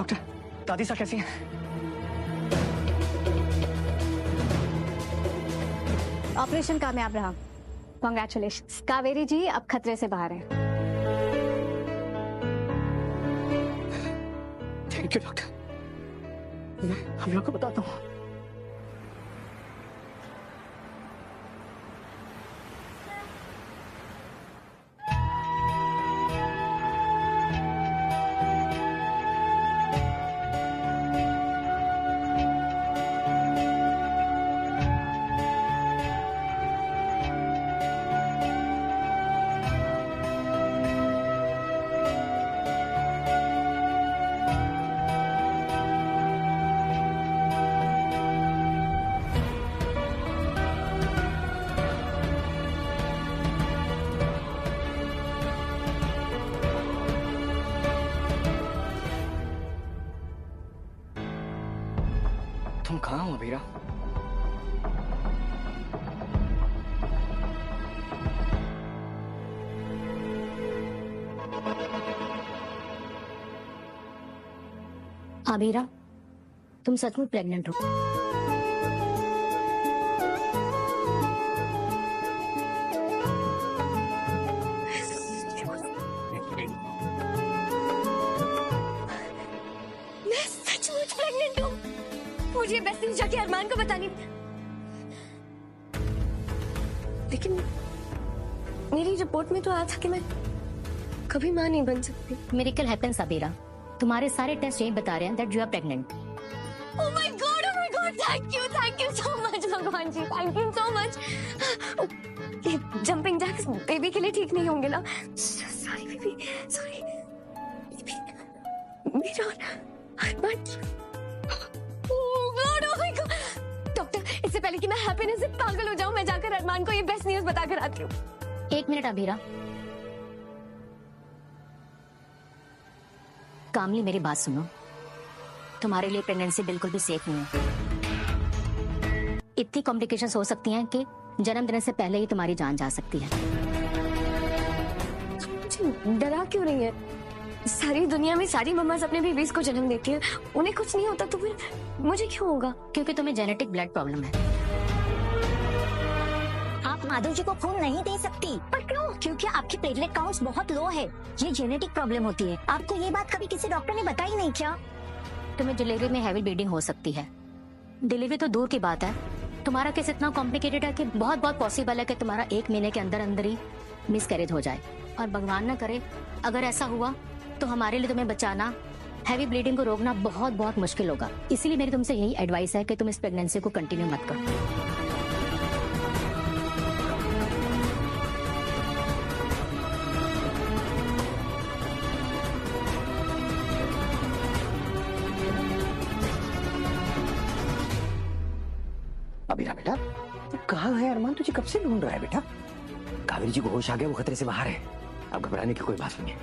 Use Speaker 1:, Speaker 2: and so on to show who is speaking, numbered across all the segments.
Speaker 1: Doctor, दादी सा कैसी हैं?
Speaker 2: ऑपरेशन कामयाब रहा। कॉन्ग्रेचुलेशंस। कावेरी जी अब खतरे से बाहर हैं।
Speaker 1: Thank you doctor. मैं हम लोग को बताता हूँ। तुम कहाँ हो अबीरा?
Speaker 3: अबीरा, तुम सचमुच प्रेग्नेंट हो?
Speaker 4: मैं सचमुच प्रेग्नेंट हूँ। मुझे बेस्ट न्यूज़ जाके अरमान को बतानी। लेकिन मेरी रिपोर्ट में तो आया था कि मैं कभी मां नहीं बन सकती।
Speaker 3: Miracle happens Abira. तुम्हारे सारे टेस्ट यही बता रहे हैं that you are pregnant.
Speaker 4: Oh my God, thank you so much भगवान जी, थैंक यू सो मच। ये जंपिंग जैक्स बेबी के लिए ठीक नहीं होंगे ना? Sorry baby, sorry baby. मेरा Armaan. Oh my God. Doctor, इससे पहले कि मैं हैप्पीनेस से पागल हो जाऊं, मैं जाकर अरमान को ये बेस्ट न्यूज़ बता कर आती हूँ।
Speaker 3: 1 मिनट अबीरा। कामली, मेरी बात सुनो। तुम्हारे लिए प्रेगनेंसी बिल्कुल भी सेफ नहीं है। इतनी कॉम्प्लिकेशंस हो सकती हैं कि जन्म देने से पहले ही तुम्हारी जान जा सकती है।
Speaker 4: मुझे डरा क्यों रही है? सारी दुनिया में सारी मम्मास अपने बेबीज को जन्म देती हैं, उन्हें कुछ नहीं होता तो फिर मुझे क्यों होगा?
Speaker 3: क्योंकि तुम्हें जेनेटिक ब्लड प्रॉब्लम है।
Speaker 5: आप माधव जी को खून नहीं दे सकती। पर क्यों? क्योंकि आपकी प्लेटलेट काउंट्स बहुत लो है। ये जेनेटिक प्रॉब्लम होती है। आपको ये बात कभी किसी डॉक्टर ने बताई नहीं क्या?
Speaker 3: तुम्हें डिलीवरी में हैवी ब्लीडिंग हो सकती है। डिलीवरी तो दूर की बात है, तुम्हारा केस इतना कॉम्प्लिकेटेड है कि बहुत पॉसिबल है कि तुम्हारा 1 महीने के अंदर अंदर ही मिसकैरेज हो जाए। और भगवान न करे अगर ऐसा हुआ तो हमारे लिए तुम्हें बचाना, हैवी ब्लीडिंग को रोकना बहुत मुश्किल होगा। इसीलिए मेरी तुमसे यही एडवाइस है कि तुम इस प्रेगनेंसी को कंटिन्यू मत करो।
Speaker 1: अबीरा बेटा, तू कहाँ है? अरमान तुझे कब से ढूंढ रहा है बेटा। कावेरी जी को होश आ गया, वो खतरे से बाहर है। अब घबराने की कोई बात नहीं है,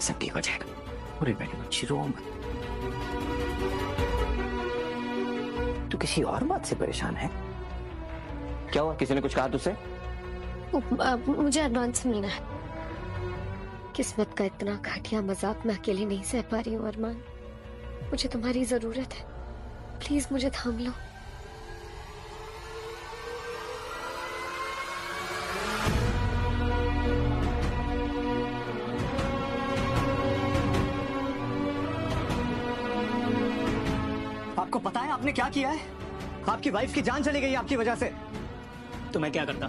Speaker 1: सब ठीक हो जाएगा। अरे बेटी बच्ची रो मत। तू किसी और बात से परेशान है? क्या हुआ? किसी ने कुछ कहा तुझसे?
Speaker 4: मुझे अरमान से मिलना है। किस्मत का इतना घटिया मजाक मैं अकेले नहीं सह पा रही हूँ अरमान। मुझे तुम्हारी जरूरत है, प्लीज मुझे थाम लो।
Speaker 1: आपको पता है आपने क्या किया है? आपकी वाइफ की जान चली गई आपकी वजह से।
Speaker 6: तो मैं क्या करता?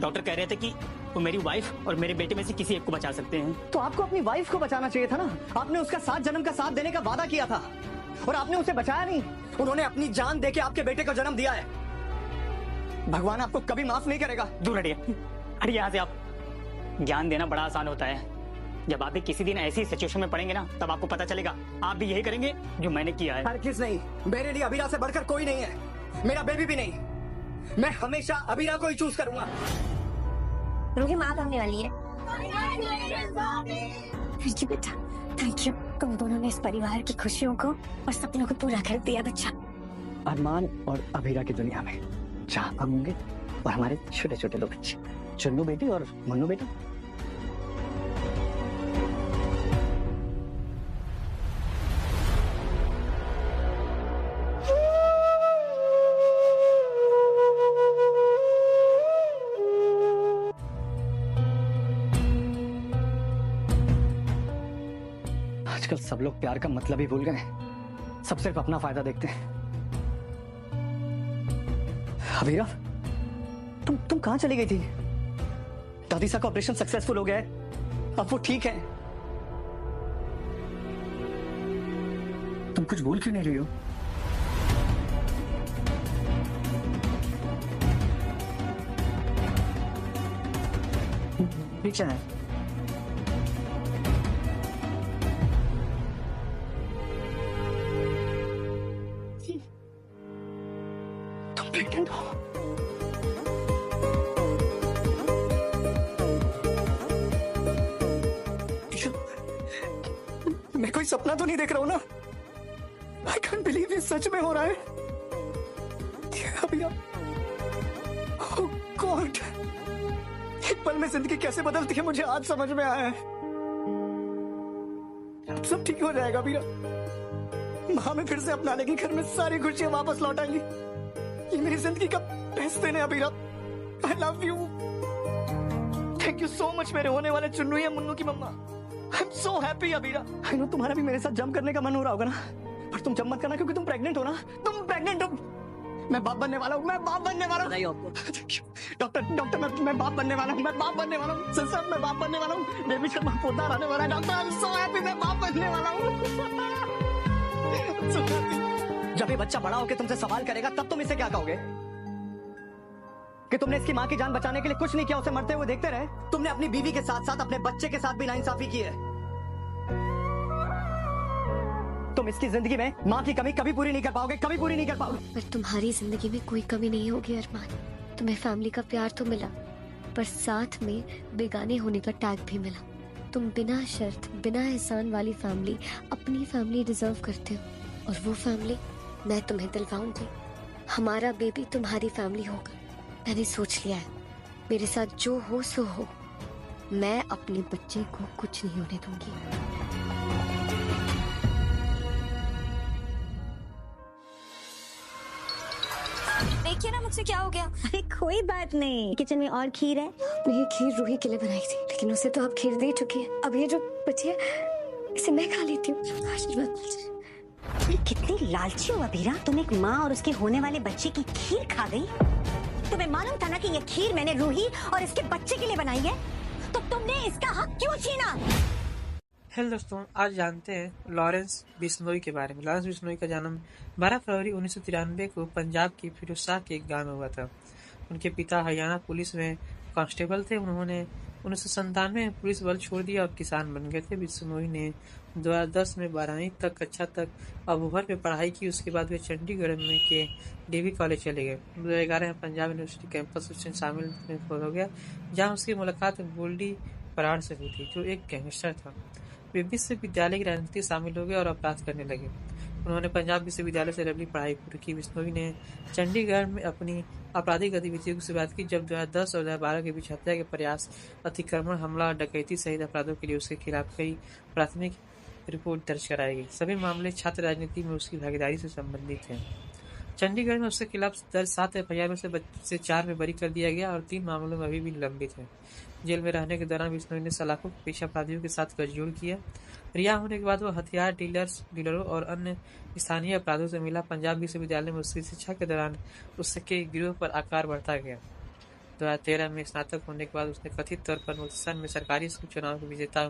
Speaker 6: डॉक्टर कह रहे थे कि वो मेरी वाइफ और मेरे बेटे में से किसी एक को बचा सकते हैं।
Speaker 1: तो आपको अपनी वाइफ को बचाना चाहिए था ना। आपने उसका 7 जन्म का साथ देने का वादा किया था और आपने उसे बचाया नहीं। उन्होंने अपनी जान देके आपके बेटे को जन्म दिया है। भगवान आपको कभी माफ नहीं करेगा।
Speaker 6: दूर हटिए, हटिए यहाँ से। आप ज्ञान देना बड़ा आसान होता है, जब आप भी किसी दिन ऐसी सिचुएशन में पड़ेंगे ना, तब आपको पता चलेगा। आप भी यही करेंगे जो मैंने किया है।
Speaker 1: हरगिज़ नहीं, मेरे लिए अबीरा से बढ़कर कोई नहीं है, मेरा बेबी भी नहीं। मैं हमेशा अबीरा को ही चूज करूंगा।
Speaker 5: उनकी माँ बनने वाली है।
Speaker 4: थैंक यू बेटा, थैंक यू। तुम दोनों ने इस परिवार की खुशियों को और सपनों को पूरा कर दिया बच्चा।
Speaker 1: अरमान और अबीरा की दुनिया में जहाँ हम होंगे और हमारे छोटे छोटे दो बच्चे, चन्नू बेटी और मन्नू बेटा। आजकल सब लोग प्यार का मतलब ही भूल गए, सब सिर्फ अपना फायदा देखते हैं। अबीरा, तुम कहां चली गई थी? दादी साहब का ऑपरेशन सक्सेसफुल हो गया है, अब वो ठीक है। तुम कुछ बोल क्यों नहीं रही हो? ठीक है। तुम प्रेग्नेंट हो? मैं कोई सपना तो नहीं देख रहा हूं ना? आई कैंट बिलीव ये सच में हो रहा है। अभी ओह गॉड, एक पल में जिंदगी कैसे बदलती है मुझे आज समझ में आया है। अब सब ठीक हो जाएगा अबीरा। माँ में फिर से अपना लेगी, घर में सारी खुशियां वापस लौट आएंगी। ये मेरी जिंदगी का बेस्ट दिन है Abira. I love you. Thank you so much मेरे होने वाले चुन्नू या मुन्नू की मम्मा। I am so happy Abira. I know तुम्हारा भी मेरे साथ जंप करने का मन हो रहा होगा ना, पर तुम जंप मत करना क्योंकि तुम प्रेग्नेंट हो ना। तुम प्रेग्नेंट हो। मैं बाप बनने वाला हूँ, मैं बाप बनने वाला हूँ। डॉक्टर मैं बाप बनने वाला हूँ, मैं बाप बनने वाला हूँ। सिस्टर मैं बाप बनने वाला हूँ। बेबी शर्मा पोता रहने वाला है। Doctor I am so happy, मैं बाप बनने वाला हूँ। So happy। जब ये बच्चा बड़ा होकर तुमसे सवाल करेगा तब तुम इसे क्या कहोगे? कि तुमने इसकी माँ की जान बचाने के लिए कुछ नहीं किया, उसे मरते हुए देखते रहे। तुमने अपनी बीवी के साथ साथ अपने बच्चे के साथ भी नाइंसाफी की है। तुम इसकी जिंदगी में माँ की कमी कभी पूरी नहीं कर पाओगे, कभी पूरी नहीं कर पाओगे।
Speaker 4: पर तुम्हारी जिंदगी में कोई कमी नहीं होगी अरमान। तुम्हें फैमिली का प्यार तो मिला, पर साथ में बेगाने होने का टैग भी मिला। तुम बिना शर्त बिना एहसान वाली फैमिली, अपनी फैमिली डिजर्व करते हो, और वो फैमिली मैं तुम्हें दिलवाऊंगी। हमारा बेबी तुम्हारी फैमिली होगा। मैंने सोच लिया है, मेरे साथ जो हो सो हो, मैं अपने बच्चे को कुछ नहीं होने दूंगी।
Speaker 5: देखिए ना मुझसे क्या हो गया। अरे कोई बात नहीं, किचन में और खीर है।
Speaker 4: ये खीर रूही के लिए बनाई थी, लेकिन उसे तो आप खीर दे चुकी है। अब ये जो बची है इसे मैं खा लेती हूँ। आशीर्वाद।
Speaker 5: कितनी लालची हो अबीरा, तुम एक माँ और उसके होने वाले बच्चे की खीर खा गई। तुम्हें मालूम था ना कि ये खीर मैंने रूही और इसके बच्चे के लिए बनाई है, तो तुमने इसका हक क्यों छीना?
Speaker 7: हेलो दोस्तों, आज जानते हैं लॉरेंस बिश्नोई के बारे में। लॉरेंस बिश्नोई का जन्म 12 फरवरी 1993 को पंजाब के फिरोजशाह के एक गांव में हुआ था। उनके पिता हरियाणा पुलिस में कांस्टेबल थे। उन्होंने 1997 में पुलिस बल छोड़ दिया और किसान बन गए थे। बिश्नोई ने 2010 में 12वीं तक कक्षा तक अबोहर में पढ़ाई की। उसके बाद वे चंडीगढ़ में के डीवी कॉलेज चले गए। 2011 में पंजाब यूनिवर्सिटी कैंपस में शामिल हो गया, जहाँ उसकी मुलाकात गोल्डी बराड़ से हुई थी, जो एक गैंगस्टर था। वे विश्वविद्यालय की राजनीति शामिल हो गए और अपराध करने लगे। उन्होंने पंजाब विश्वविद्यालय से लगभग पढ़ाई पूरी की। बिश्नोई ने चंडीगढ़ में अपनी आपराधिक गतिविधियों की शुरुआत की, जब 2010 और 2012 के बीच हत्या के प्रयास, अतिक्रमण, हमला और डकैती सहित अपराधों के लिए उसके खिलाफ कई प्राथमिक रिपोर्ट दर्ज कराई गई। सभी मामले छात्र राजनीति में उसकी भागीदारी से संबंधित हैं। चंडीगढ़ में उसके खिलाफ दर्ज 7 एफआईआर में से 4 में बरी कर दिया गया और 3 मामलों में अभी भी लंबित है। जेल में रहने के दौरान बिश्नोई ने सलाखों पेशा अपराधियों के साथ गठजोड़ किया। रिहा होने के बाद वो हथियार डीलरों और अन्य स्थानीय अपराधों से मिला। पंजाब विश्वविद्यालय में उसकी शिक्षा के दौरान उसके गिरोह पर आकार बढ़ता गया। 2013 में स्नातक होने के बाद उसने कथित तौर पर मुल्तान में सरकारी स्कूल चुनाव के विजेता